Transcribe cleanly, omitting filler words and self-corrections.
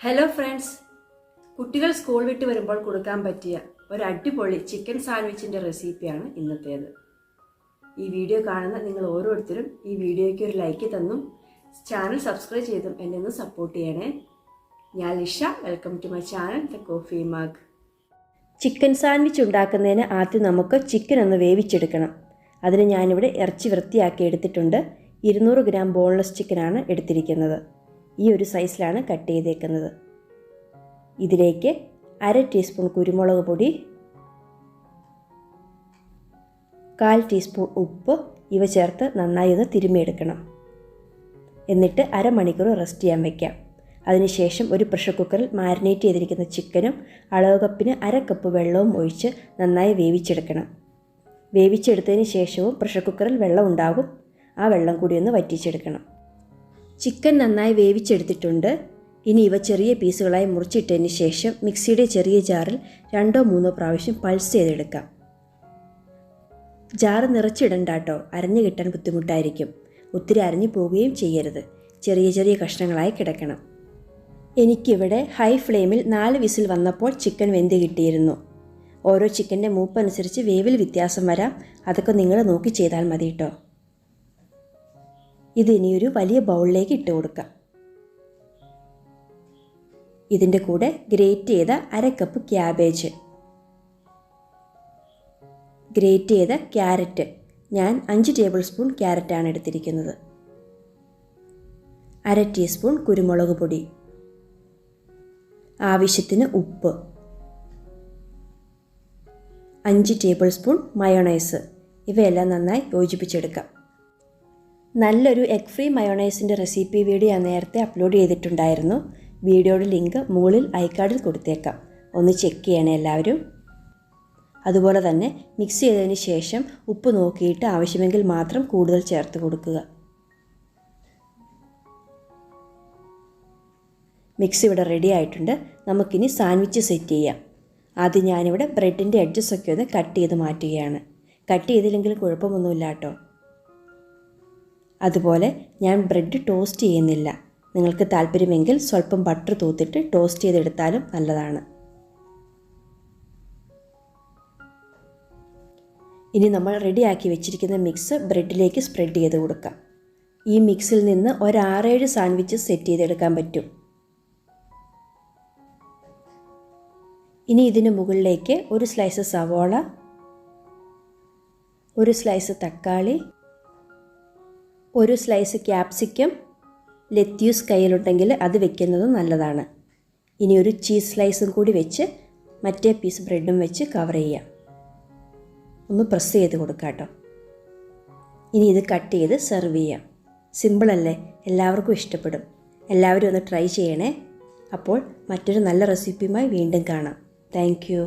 Hello friends, കുട്ടികൾ school വിട്ട് വരുമ്പോൾ കൊടുക്കാൻ പറ്റിയ ഒരു അടിപൊളി ചിക്കൻ സാൻഡ്വിച്ചിൻ്റെ റെസിപ്പിയാണ് ഇന്നത്തേത്. ഈ വീഡിയോ കാണുന്ന നിങ്ങൾ ഓരോരുത്തരും ഈ വീഡിയോയ്ക്ക് ഒരു ലൈക്ക് തന്നും ചാനൽ സബ്സ്ക്രൈബ് ചെയ്തും എന്നെ ഒന്ന് സപ്പോർട്ട് ചെയ്യണേ. ഞാൻ Lisha, welcome to my channel the coffee mug. Chicken sandwich ഉണ്ടാക്കുന്നതിന് ആദ്യം നമുക്ക് ചിക്കൻ ഒന്ന് വേവിച്ചെടുക്കണം. അതിന് ഞാനിവിടെ ഇറച്ചി വൃത്തിയാക്കി എടുത്തിട്ടുണ്ട്. 200 ഗ്രാം ബോൺലെസ് ചിക്കനാണ് എടുത്തിരിക്കുന്നത്. ഈ ഒരു സൈസിലാണ് കട്ട് ചെയ്തേക്കുന്നത്. ഇതിലേക്ക് 1/2 ടീസ്പൂൺ കുരുമുളക് പൊടി, 1/4 ടീസ്പൂൺ ഉപ്പ് ഇവ ചേർത്ത് നന്നായി ഒന്ന് തിരുമ്മിയെടുക്കണം. എന്നിട്ട് അരമണിക്കൂർ റെസ്റ്റ് ചെയ്യാൻ വയ്ക്കാം. അതിനുശേഷം ഒരു പ്രഷർ കുക്കറിൽ മാരിനേറ്റ് ചെയ്തിരിക്കുന്ന ചിക്കനും അളവ് കപ്പിന് 1/2 കപ്പ് വെള്ളവും ഒഴിച്ച് നന്നായി വേവിച്ചെടുക്കണം. വേവിച്ചെടുത്തതിന് ശേഷവും പ്രഷർ കുക്കറിൽ വെള്ളം ഉണ്ടാകും. ആ വെള്ളം കൂടി ഒന്ന് വറ്റിച്ചെടുക്കണം. ചിക്കൻ നന്നായി വേവിച്ചെടുത്തിട്ടുണ്ട്. ഇനി ഇവ ചെറിയ പീസുകളായി മുറിച്ചിട്ടതിന് ശേഷം മിക്സിയുടെ ചെറിയ ജാറിൽ 2-3 പ്രാവശ്യം പൾസ് ചെയ്തെടുക്കാം. ജാറ് നിറച്ചിടണ്ട കേട്ടോ, അരഞ്ഞു കിട്ടാൻ ബുദ്ധിമുട്ടായിരിക്കും. ഒത്തിരി അരഞ്ഞു പോവുകയും ചെയ്യരുത്. ചെറിയ ചെറിയ കഷ്ണങ്ങളായി കിടക്കണം. എനിക്കിവിടെ ഹൈ ഫ്ലെയിമിൽ 4 വിസിൽ വന്നപ്പോൾ ചിക്കൻ വെന്ത് കിട്ടിയിരുന്നു. ഓരോ ചിക്കൻ്റെ മൂപ്പനുസരിച്ച് വേവിൽ വ്യത്യാസം വരാം. അതൊക്കെ നിങ്ങൾ നോക്കി ചെയ്താൽ മതി കേട്ടോ. ഇതിനിയൊരു വലിയ ബൗളിലേക്ക് ഇട്ട് കൊടുക്കാം. ഇതിൻ്റെ കൂടെ ഗ്രേറ്റ് ചെയ്ത 1/2 കപ്പ് ക്യാബേജ്, ഗ്രേറ്റ് ചെയ്ത ക്യാരറ്റ്, ഞാൻ 5 ടേബിൾ സ്പൂൺ ക്യാരറ്റാണ് എടുത്തിരിക്കുന്നത്, 1/2 ടീസ്പൂൺ കുരുമുളക് പൊടി, ആവശ്യത്തിന് ഉപ്പ്, 5 ടേബിൾ സ്പൂൺ മയോണൈസ്. ഇവയെല്ലാം നന്നായി യോജിപ്പിച്ചെടുക്കാം. നല്ലൊരു എഗ് ഫ്രീ മയോണൈസിൻ്റെ റെസിപ്പി വീഡിയോ ഞാൻ നേരത്തെ അപ്ലോഡ് ചെയ്തിട്ടുണ്ടായിരുന്നു. വീഡിയോയുടെ ലിങ്ക് മുകളിൽ ഐക്കാർഡിൽ കൊടുത്തേക്കാം. ഒന്ന് ചെക്ക് ചെയ്യണേ എല്ലാവരും. അതുപോലെ തന്നെ മിക്സ് ചെയ്തതിന് ശേഷം ഉപ്പ് നോക്കിയിട്ട് ആവശ്യമെങ്കിൽ മാത്രം കൂടുതൽ ചേർത്ത് കൊടുക്കുക. മിക്സ് ഇവിടെ റെഡി ആയിട്ടുണ്ട്. നമുക്കിനി സാൻഡ്വിച്ച് സെറ്റ് ചെയ്യാം. ആദ്യം ഞാനിവിടെ ബ്രെഡിൻ്റെ എഡ്ജസൊക്കെ ഒന്ന് കട്ട് ചെയ്ത് മാറ്റുകയാണ്. കട്ട് ചെയ്തില്ലെങ്കിൽ കുഴപ്പമൊന്നുമില്ല കേട്ടോ. അതുപോലെ ഞാൻ ബ്രെഡ് ടോസ്റ്റ് ചെയ്യുന്നില്ല. നിങ്ങൾക്ക് താല്പര്യമെങ്കിൽ സ്വല്പം ബട്ടർ തൂത്തിട്ട് ടോസ്റ്റ് ചെയ്തെടുത്താലും നല്ലതാണ്. ഇനി നമ്മൾ റെഡിയാക്കി വെച്ചിരിക്കുന്ന മിക്സ് ബ്രെഡിലേക്ക് സ്പ്രെഡ് ചെയ്ത് കൊടുക്കാം. ഈ മിക്സിൽ നിന്ന് ഒരു 6-7 സാൻഡ്വിച്ച് സെറ്റ് ചെയ്തെടുക്കാൻ പറ്റും. ഇനി ഇതിന് മുകളിലേക്ക് ഒരു സ്ലൈസ് സവോള, ഒരു സ്ലൈസ് തക്കാളി, ഒരു സ്ലൈസ് ക്യാപ്സിക്കം, ലെറ്റ്യൂസ് കയ്യിലുണ്ടെങ്കിൽ അത് വെക്കുന്നതും നല്ലതാണ്. ഇനി ഒരു ചീസ് സ്ലൈസും കൂടി വെച്ച് മറ്റേ പീസ് ബ്രെഡും വെച്ച് കവർ ചെയ്യാം. ഒന്ന് പ്രസ് ചെയ്ത് കൊടുക്കാം കേട്ടോ. ഇനി ഇത് കട്ട് ചെയ്ത് സെർവ് ചെയ്യാം. സിമ്പിളല്ലേ, എല്ലാവർക്കും ഇഷ്ടപ്പെടും. എല്ലാവരും ഒന്ന് ട്രൈ ചെയ്യണേ. അപ്പോൾ മറ്റൊരു നല്ല റെസിപ്പിയുമായി വീണ്ടും കാണാം. Thank you.